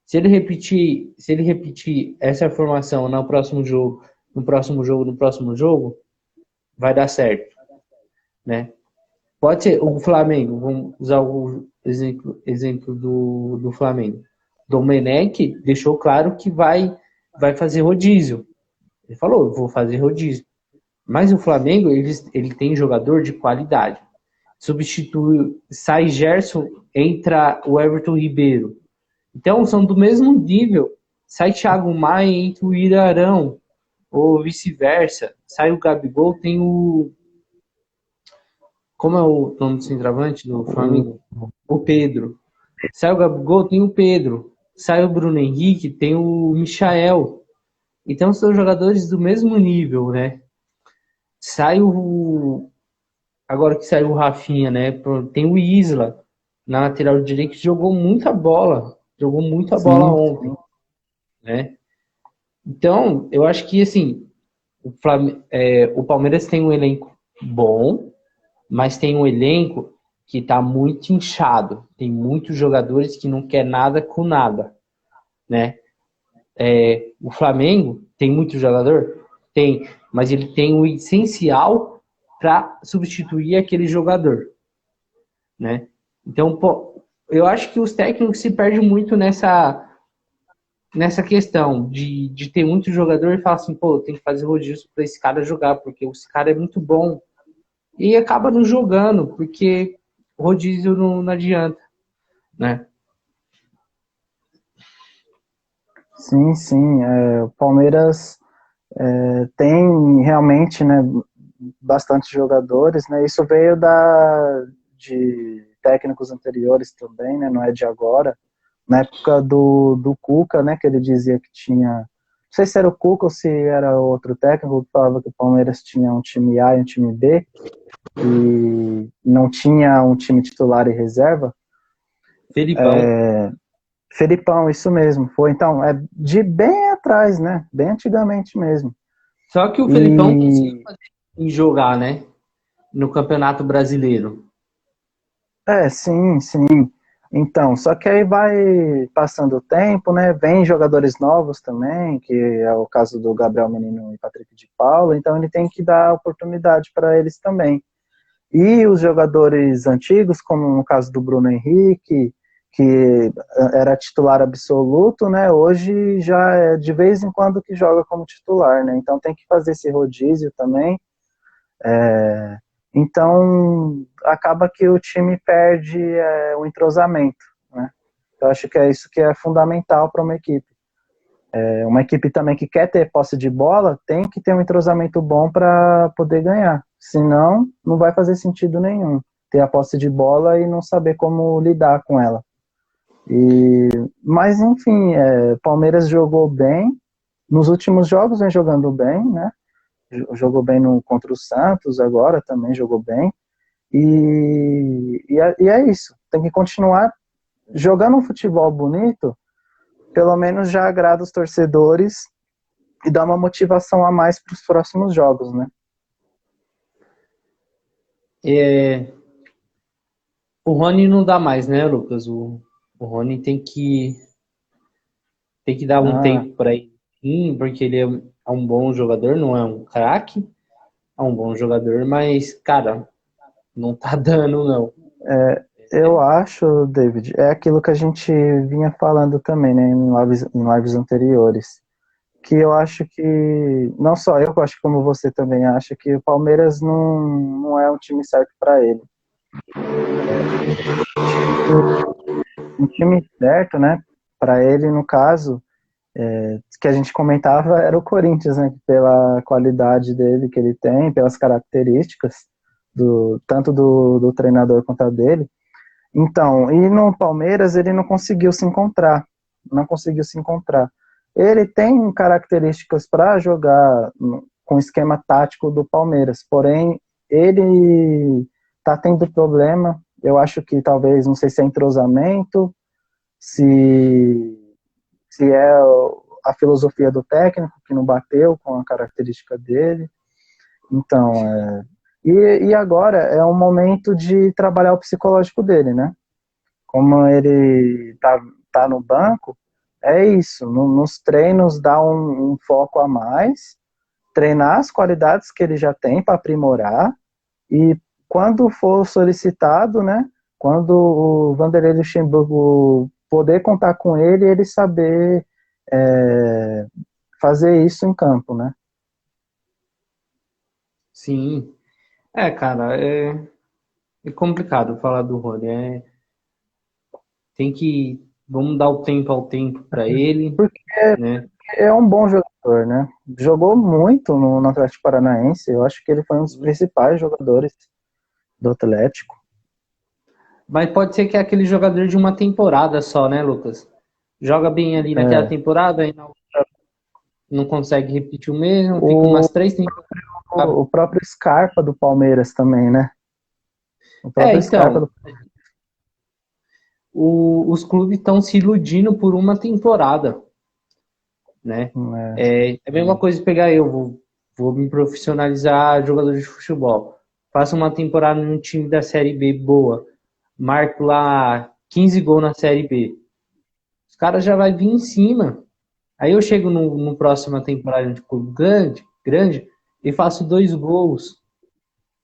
Se ele repetir essa formação no próximo jogo, no próximo jogo, vai dar certo. né? Pode ser o Flamengo, vamos usar o exemplo do Flamengo. Domenech deixou claro que vai fazer rodízio. Ele falou, eu vou fazer rodízio. Mas o Flamengo, ele tem jogador de qualidade. Substitui, sai Gerson, entra o Everton Ribeiro. Então, são do mesmo nível. Sai Thiago Maia, entra o Irarão, ou vice-versa. Sai o Gabigol, tem o... Como é o nome do centroavante do Flamengo? O Pedro. Sai o Gabigol, tem o Pedro. Sai o Bruno Henrique, tem o Michael. Então, são jogadores do mesmo nível, né? Sai o... Agora que saiu o Rafinha, né? Tem o Isla na lateral direita que jogou muita bola. Jogou muita bola Sim, ontem, né? Então, eu acho que, assim, o Palmeiras tem um elenco bom, mas tem um elenco que está muito inchado. Tem muitos jogadores que não quer nada com nada, né? O Flamengo tem muito jogador? Tem, mas ele tem o essencial para substituir aquele jogador, né? Então, pô, eu acho que os técnicos se perdem muito nessa questão de ter muito jogador e falar assim, pô, tem que fazer rodízio para esse cara jogar, porque esse cara é muito bom. E acaba não jogando, porque rodízio não adianta, né? sim, sim. O Palmeiras tem realmente, né, bastante jogadores, né? Isso veio de técnicos anteriores também, né? Não é de agora. Na época do Cuca, né? Que ele dizia que tinha, não sei se era o Cuca ou se era outro técnico que falava que o Palmeiras tinha um time A e um time B e não tinha um time titular e reserva. Felipão. Felipão, isso mesmo. Foi então, é de bem atrás, né? Bem antigamente mesmo. Só que o Felipão conseguiu E jogar, né? No Campeonato Brasileiro. sim, sim. Então, só que aí vai passando o tempo, né? Vem jogadores novos também, que é o caso do Gabriel Menino e Patrick de Paula, então ele tem que dar oportunidade para eles também. E os jogadores antigos, como no caso do Bruno Henrique, que era titular absoluto, né? Hoje já é de vez em quando que joga como titular, né? Então tem que fazer esse rodízio também. Então acaba que o time perde o entrosamento, né? Eu acho que é isso que é fundamental para uma equipe. Uma equipe também que quer ter posse de bola tem que ter um entrosamento bom para poder ganhar. Senão, não vai fazer sentido nenhum ter a posse de bola e não saber como lidar com ela. Mas, enfim, Palmeiras jogou bem. Nos últimos jogos vem jogando bem, né? Jogou bem contra o Santos agora, também jogou bem. E é isso. Tem que continuar jogando um futebol bonito, pelo menos já agrada os torcedores e dá uma motivação a mais para os próximos jogos, né? O Rony não dá mais, né, Lucas? O Rony tem que dar um Ah, tempo para ele, sim, porque ele é um bom jogador, não é um craque, é um bom jogador, mas, cara, não tá dando, não. eu acho, David, é aquilo que a gente vinha falando também, né, em lives anteriores, que eu acho que, não só eu acho que como você também acha, que o Palmeiras não é um time certo para ele. Um time certo, né, para ele, no caso, que a gente comentava era o Corinthians, né? Pela qualidade dele que ele tem, pelas características tanto do treinador quanto a dele. Então, e no Palmeiras ele não conseguiu se encontrar, não conseguiu se encontrar. Ele tem características para jogar com o esquema tático do Palmeiras, porém ele está tendo problema. Eu acho que talvez, não sei se é entrosamento, se é a filosofia do técnico que não bateu com a característica dele. Então, e agora é um momento de trabalhar o psicológico dele, né? Como ele tá no banco, é isso. Nos treinos dá um foco a mais, treinar as qualidades que ele já tem para aprimorar e quando for solicitado, né, quando o Vanderlei Luxemburgo poder contar com ele, ele saber fazer isso em campo, né? Sim. Cara, é complicado falar do Rony. Tem que. Vamos dar o tempo ao tempo para ele, Porque né? é um bom jogador, né? Jogou muito no Atlético Paranaense. Eu acho que ele foi um dos principais jogadores do Atlético. Mas pode ser que é aquele jogador de uma temporada só, né, Lucas? Joga bem ali naquela É. temporada, aí não consegue repetir o mesmo, fica O, umas 3 temporadas. o próprio Scarpa do Palmeiras também, né? O próprio Scarpa Então, do os clubes estão se iludindo por uma temporada, né? é, É a mesma coisa pegar vou me profissionalizar jogador de futebol. Faço uma temporada num time da Série B boa, marco lá 15 gols na Série B. Os caras já vai vir em cima. Aí eu chego no próxima temporada de clube grande e faço 2 gols,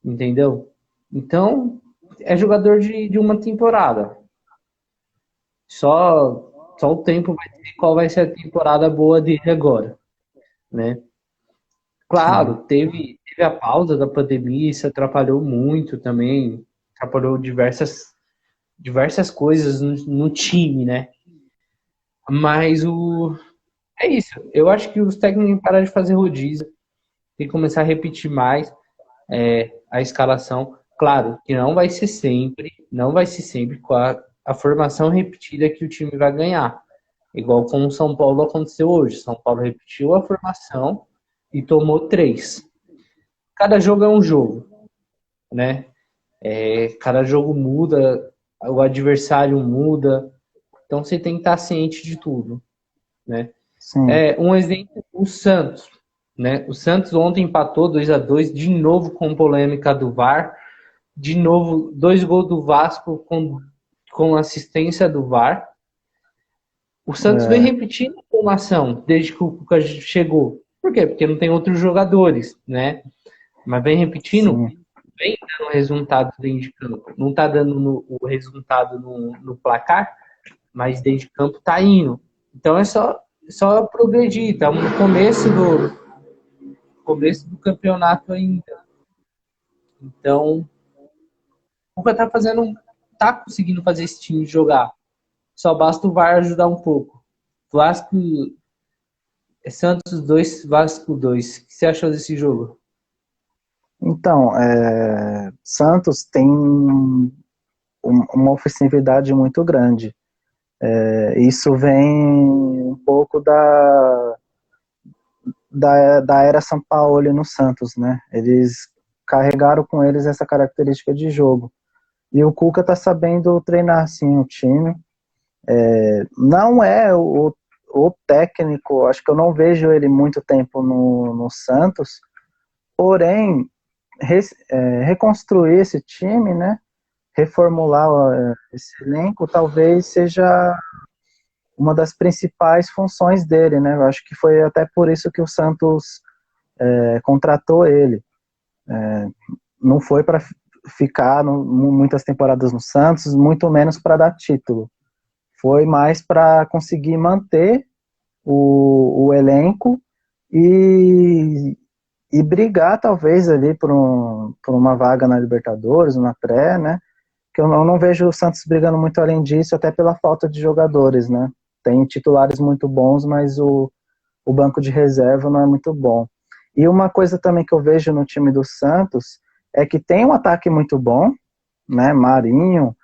entendeu? Então, é jogador de uma temporada. Só o tempo vai dizer qual vai ser a temporada boa dele agora, né? sim. Claro, teve a pausa da pandemia, isso atrapalhou muito também, atrapalhou diversas coisas no time, né? Mas é isso. Eu acho que os técnicos têm que parar de fazer rodízio, tem que começar a repetir mais a escalação. Claro que não vai ser sempre com a formação repetida que o time vai ganhar. Igual com o São Paulo aconteceu hoje. São Paulo repetiu a formação e tomou 3. Cada jogo é um jogo, né? Cada jogo muda, o adversário muda, então você tem que estar ciente de tudo, né? Sim. Um exemplo, o Santos, né? O Santos ontem empatou 2-2 de novo com polêmica do VAR, de novo 2 gols do Vasco com assistência do VAR. O Santos vem É, repetindo a formação desde que o Cuca chegou. Por quê? Porque não tem outros jogadores, né? Mas vem repetindo, sim. vem dando resultado dentro de campo. Não tá dando o resultado no placar, mas dentro de campo tá indo. Então é só progredir. Estamos no começo do campeonato ainda. Então, o Cuca tá conseguindo fazer esse time jogar. Só basta o VAR ajudar um pouco. Vasco Santos 2, Vasco 2. O que você achou desse jogo? Então, Santos tem uma ofensividade muito grande. Isso vem um pouco da era Sampaoli no Santos, né? Eles carregaram com eles essa característica de jogo. E o Cuca tá sabendo treinar, assim, o time. Não é o técnico, acho que eu não vejo ele muito tempo no Santos, porém, reconstruir esse time, né? Reformular esse elenco, talvez seja uma das principais funções dele, né? Eu acho que foi até por isso que o Santos contratou ele. Não foi para ficar muitas temporadas no Santos, muito menos para dar título. Foi mais para conseguir manter o elenco e, e brigar talvez ali por uma vaga na Libertadores, na pré, né? Que eu não vejo o Santos brigando muito além disso, até pela falta de jogadores, né? Tem titulares muito bons, mas o banco de reserva não é muito bom. E uma coisa também que eu vejo no time do Santos é que tem um ataque muito bom, né? Marinho,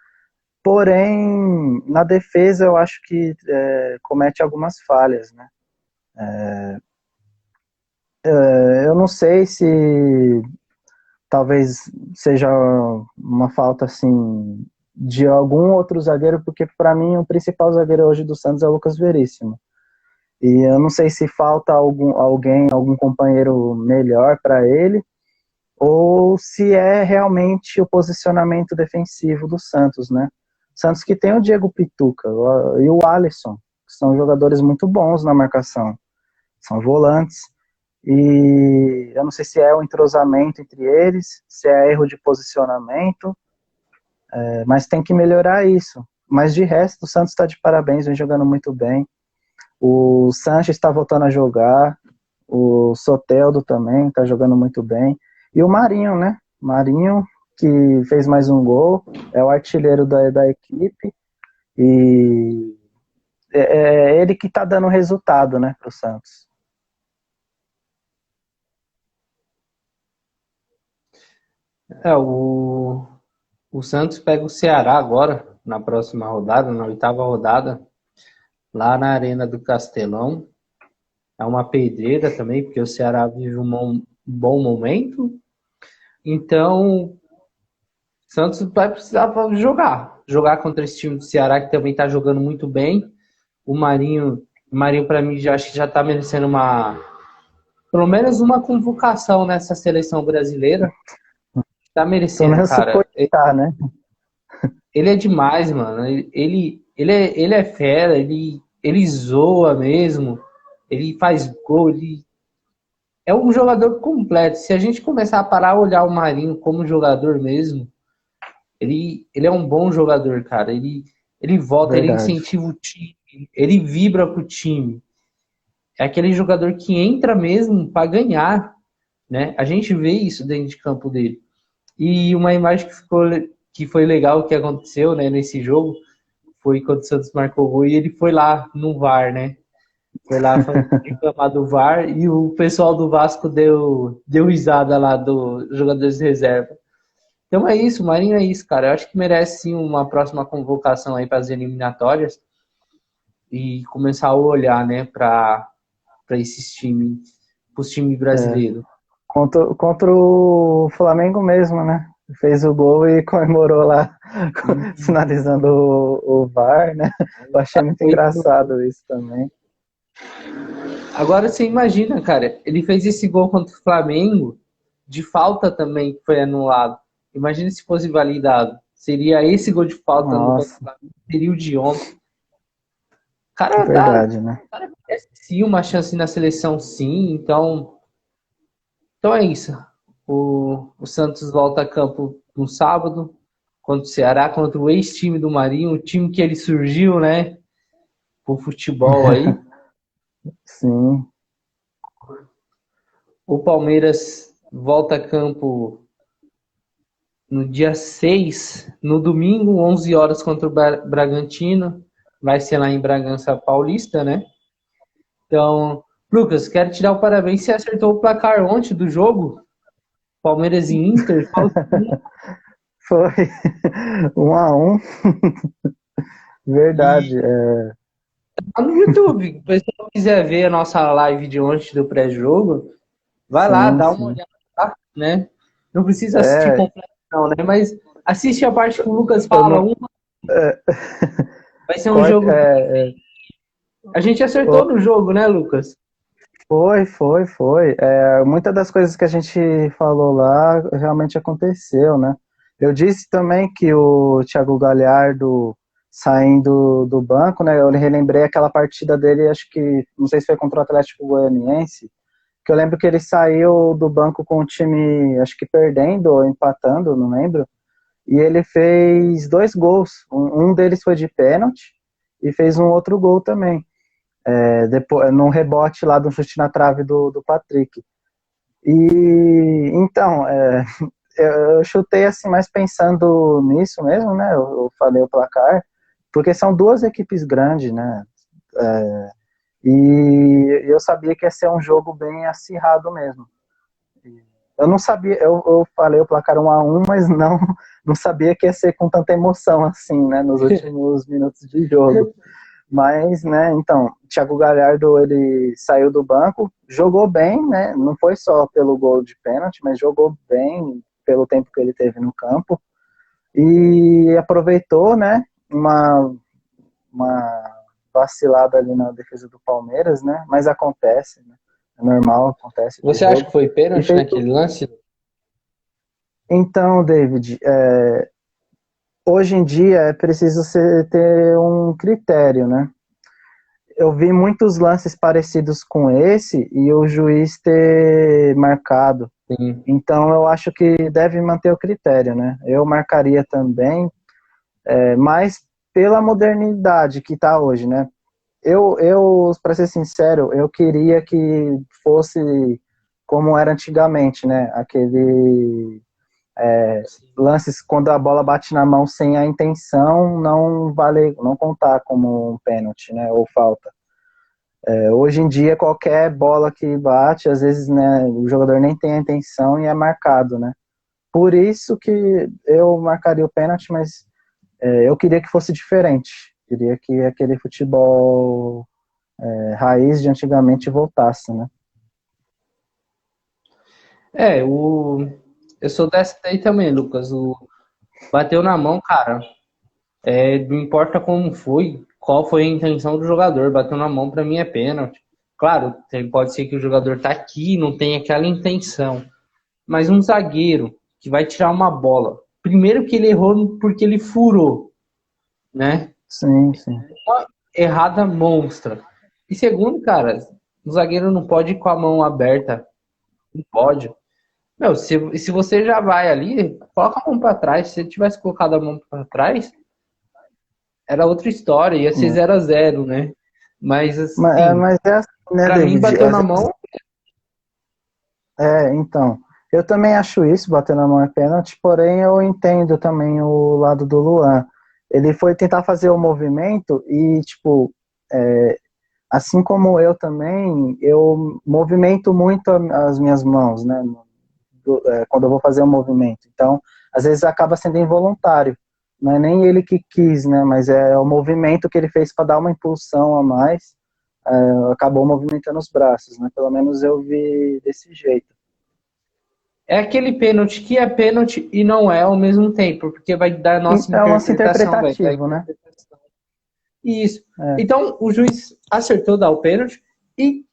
porém na defesa eu acho que comete algumas falhas, né? Eu não sei se talvez seja uma falta assim de algum outro zagueiro, porque para mim o principal zagueiro hoje do Santos é o Lucas Veríssimo. E eu não sei se falta algum companheiro melhor para ele, ou se é realmente o posicionamento defensivo do Santos, né? Santos que tem o Diego Pituca e o Alisson, que são jogadores muito bons na marcação, são volantes, E eu não sei se é o entrosamento entre eles, se é erro de posicionamento, mas tem que melhorar isso. Mas de resto, o Santos está de parabéns, vem jogando muito bem. O Sanches está voltando a jogar, o Soteldo também está jogando muito bem. E o Marinho, né? Marinho, que fez mais um gol, é o artilheiro da equipe. E é ele que está dando resultado, né, para o Santos. O Santos pega o Ceará agora, na próxima rodada, na oitava rodada, lá na Arena do Castelão. É uma pedreira também, porque o Ceará vive um bom momento. Então, o Santos vai precisar jogar contra esse time do Ceará, que também está jogando muito bem. O Marinho para mim, acho que já está merecendo pelo menos uma convocação nessa seleção brasileira. Tá Pelo merecendo, menos cara. suportar, né? Ele é demais, mano. Ele é fera, ele zoa mesmo, ele faz gol, ele é um jogador completo. Se a gente começar a parar a olhar o Marinho como jogador mesmo, ele é um bom jogador, cara. Ele volta, ele Verdade. incentiva o time, ele vibra pro time. É aquele jogador que entra mesmo para ganhar, né? A gente vê isso dentro de campo dele. E uma imagem que foi legal que aconteceu, né, nesse jogo foi quando o Santos marcou o gol e ele foi lá no VAR, né? Foi lá reclamar do VAR e o pessoal do Vasco deu risada lá dos jogadores de reserva. Então é isso, o Marinho é isso, cara. Eu acho que merece sim uma próxima convocação aí para as eliminatórias e começar a olhar, né, para esses times, para os times brasileiros. Contra o Flamengo mesmo, né? Fez o gol e comemorou lá, finalizando o VAR, né? Eu achei muito engraçado isso também. Agora você imagina, cara, ele fez esse gol contra o Flamengo de falta também, que foi anulado. Imagina se fosse validado. Seria esse gol de falta no contra o Nossa, Flamengo, seria o de ontem. O é cara dá, verdade, né? o cara merece sim uma chance na seleção, sim. Então é isso. O Santos volta a campo no sábado contra o Ceará, contra o ex-time do Marinho, o time que ele surgiu, né? Pro futebol aí. Sim, O Palmeiras volta a campo no dia 6, no domingo, 11 horas contra o Bragantino. Vai ser lá em Bragança Paulista, né? Então, Lucas, quero te dar o parabéns. Você acertou o placar ontem do jogo. Palmeiras e Inter. foi 1-1, E verdade. tá no YouTube. Se o pessoal quiser ver a nossa live de ontem do pré-jogo, vai lá, Sim, dá uma sim. olhada, tá? Né? Não precisa assistir É, completo, não, né? Mas assiste a parte que o Lucas eu fala. não. É, Vai ser um corta, jogo. A gente acertou no jogo, né, Lucas? foi. Muitas das coisas que a gente falou lá realmente aconteceu, né? Eu disse também que o Thiago Galhardo saindo do banco, né? Eu relembrei aquela partida dele, acho que, não sei se foi contra o Atlético Goianiense, que eu lembro que ele saiu do banco com o time, acho que perdendo ou empatando, não lembro, e ele fez 2 gols. Um deles foi de pênalti e fez um outro gol também. Depois, num rebote lá do chute na trave do Patrick. E então, eu chutei assim, mais pensando nisso mesmo, né? Eu falei o placar, porque são duas equipes grandes, né? E eu sabia que ia ser um jogo bem acirrado mesmo. Eu não sabia, eu falei o placar 1-1, mas não sabia que ia ser com tanta emoção assim, né? Nos últimos minutos de jogo. Mas, né, então, Thiago Galhardo, ele saiu do banco, jogou bem, né, não foi só pelo gol de pênalti, mas jogou bem pelo tempo que ele teve no campo e aproveitou, né, uma vacilada ali na defesa do Palmeiras, né, mas acontece, né, é normal, acontece de Você acha jogo. que foi E pênalti fez... naquele lance? Então, David, hoje em dia é preciso ter um critério, né, eu vi muitos lances parecidos com esse e o juiz ter marcado. Sim. Então eu acho que deve manter o critério, né? Eu marcaria também, mas pela modernidade que está hoje, né? Para ser sincero, eu queria que fosse como era antigamente, né? Aquele lances quando a bola bate na mão sem a intenção, não contar como um pênalti, né? Ou falta. Hoje em dia, qualquer bola que bate, às vezes, né, o jogador nem tem a intenção e é marcado, né? Por isso que eu marcaria o pênalti, mas eu queria que fosse diferente. Queria que aquele futebol raiz de antigamente voltasse, né? Eu sou dessa daí também, Lucas. Bateu na mão, cara. Não importa como foi, qual foi a intenção do jogador, bateu na mão, pra mim é pênalti. Claro, pode ser que o jogador tá aqui, não tem aquela intenção. Mas um zagueiro que vai tirar uma bola, primeiro que ele errou porque ele furou, né? Sim, sim. Uma errada monstra. E segundo, cara, o zagueiro não pode ir com a mão aberta. Não pode. Meu, se você já vai ali, coloca a mão pra trás. Se ele tivesse colocado a mão pra trás, era outra história, ia ser 0-0, né? Mas assim, Mas é assim, né, pra mim David? bateu na mão. Então, eu também acho isso, bater na mão é pênalti, porém eu entendo também o lado do Luan. Ele foi tentar fazer o movimento e, tipo, assim como eu também, eu movimento muito as minhas mãos, né, quando eu vou fazer um movimento. Então, às vezes acaba sendo involuntário. Não é nem ele que quis, né, mas é o movimento que ele fez para dar uma impulsão a mais, acabou movimentando os braços, né, pelo menos eu vi desse jeito. É aquele pênalti que é pênalti e não é ao mesmo tempo, porque vai dar nossa É um lance interpretação, vai dar interpretativo, né? interpretação. Isso. É. Então, o juiz acertou dar o pênalti e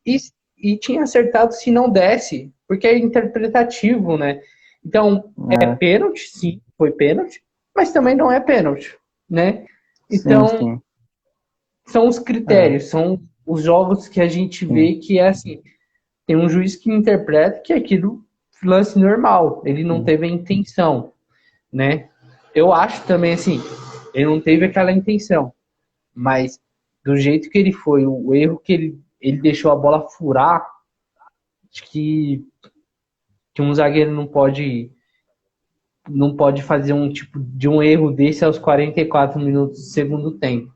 tinha acertado se não desse, porque é interpretativo, né? Então, é pênalti, sim, foi pênalti, mas também não é pênalti, né? Sim, Então, sim. são os critérios, são os jogos que a gente vê que é assim, tem um juiz que interpreta que é aquilo lance normal, ele não teve a intenção, né? Eu acho também assim, ele não teve aquela intenção, mas do jeito que ele foi, o erro que ele deixou a bola furar, acho que um zagueiro não pode fazer um tipo de um erro desse aos 44 minutos do segundo tempo,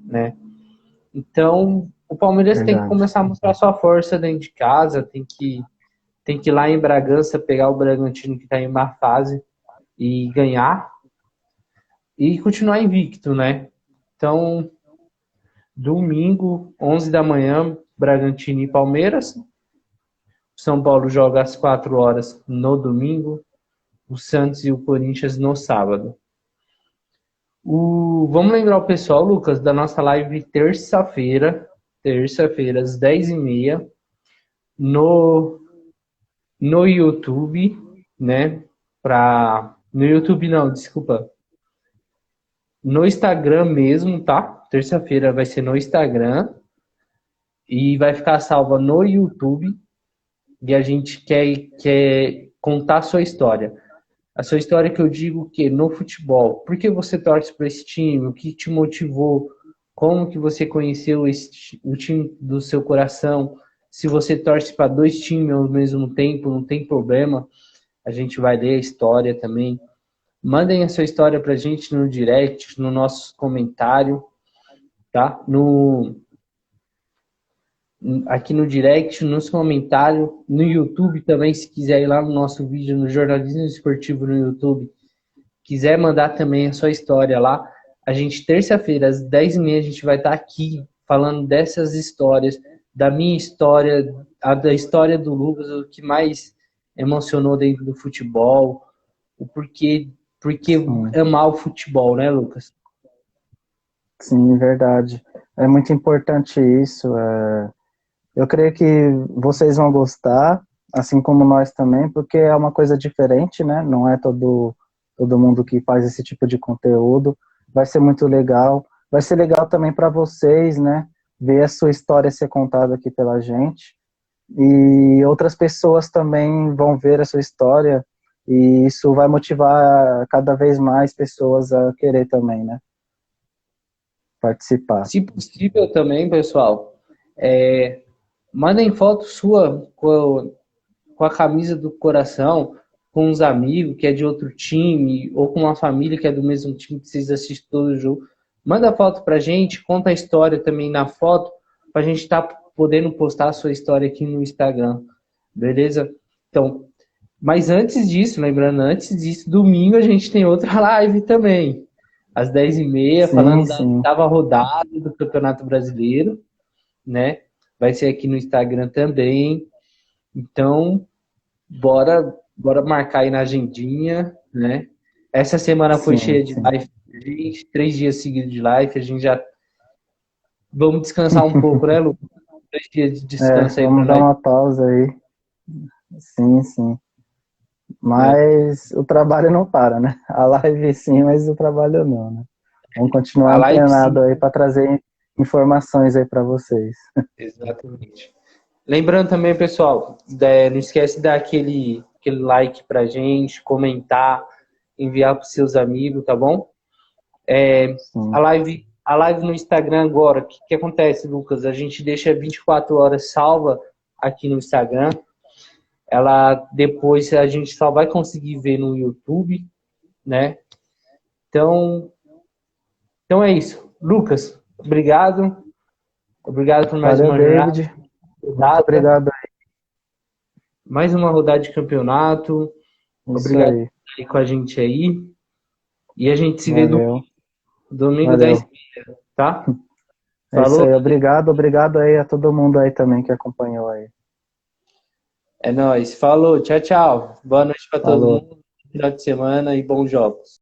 né? Então, o Palmeiras tem que Verdade. começar a mostrar sua força dentro de casa, tem que ir lá em Bragança pegar o Bragantino que está em má fase e ganhar e continuar invicto, né? Então, domingo, 11 da manhã, Bragantino e Palmeiras. São Paulo joga às 4 horas no domingo, o Santos e o Corinthians no sábado. Vamos lembrar o pessoal, Lucas, da nossa live terça-feira, às 10h30, no YouTube, né? No YouTube não, desculpa. No Instagram mesmo, tá? Terça-feira vai ser no Instagram e vai ficar salva no YouTube. E a gente quer contar a sua história. A sua história que eu digo que no futebol. Por que você torce para esse time? O que te motivou? Como que você conheceu o time do seu coração? Se você torce para dois times ao mesmo tempo, não tem problema. A gente vai ler a história também. Mandem a sua história para a gente no direct, no nosso comentário, tá? Aqui no direct, nos comentários, no YouTube também, se quiser ir lá no nosso vídeo no Jornalismo Esportivo no YouTube, quiser mandar também a sua história lá, a gente, terça-feira, às 10h30, a gente vai estar aqui falando dessas histórias, da minha história, da história do Lucas, o que mais emocionou dentro do futebol, o porque amar o futebol, né, Lucas? Sim, verdade. É muito importante isso. Eu creio que vocês vão gostar, assim como nós também, porque é uma coisa diferente, né? Não é todo mundo que faz esse tipo de conteúdo. Vai ser muito legal. Vai ser legal também para vocês, né? ver a sua história ser contada aqui pela gente, e outras pessoas também vão ver a sua história, e isso vai motivar cada vez mais pessoas a querer também, né? Participar. Se possível também, pessoal, mandem foto sua com a camisa do coração, com uns amigos que é de outro time, ou com uma família que é do mesmo time que vocês assistem todo o jogo. Manda foto pra gente, conta a história também na foto, pra gente estar podendo postar a sua história aqui no Instagram. Beleza? Então, mas antes disso, lembrando, antes disso, domingo a gente tem outra live também. Às 10h30, Sim, falando da sim. oitava rodada do Campeonato Brasileiro, né? Vai ser aqui no Instagram também. Então, bora marcar aí na agendinha, né? Essa semana foi Sim, cheia de sim. live, gente, 3 dias seguidos de live, a gente já vamos descansar um pouco, né, Lu? 3 dias de descanso aí para Vamos dar nós, uma pausa aí. Sim, sim. né? Mas o trabalho não para, né? A live sim, mas o trabalho não, né? Vamos continuar A live antenado sim, aí para trazer informações aí para vocês. exatamente. Lembrando também, pessoal, não esquece de dar aquele like pra gente, comentar, enviar para seus amigos, tá bom? A Sim. live no Instagram agora, o que acontece, Lucas? A gente deixa 24 horas salva aqui no Instagram. Ela depois a gente só vai conseguir ver no YouTube, né? Então é isso. Lucas, obrigado. Obrigado por mais Valeu, uma jornada, David. Muito obrigado. mais uma rodada de campeonato. Isso Obrigado por aí. estar aí com a gente aí. E a gente se vê Valeu. domingo Valeu. 10h30, tá? É isso Falou? aí. Obrigado, obrigado aí a todo mundo aí também que acompanhou aí. É nóis. Falou. Tchau, tchau. Boa noite para todo Falou. mundo. Final de semana e bons jogos.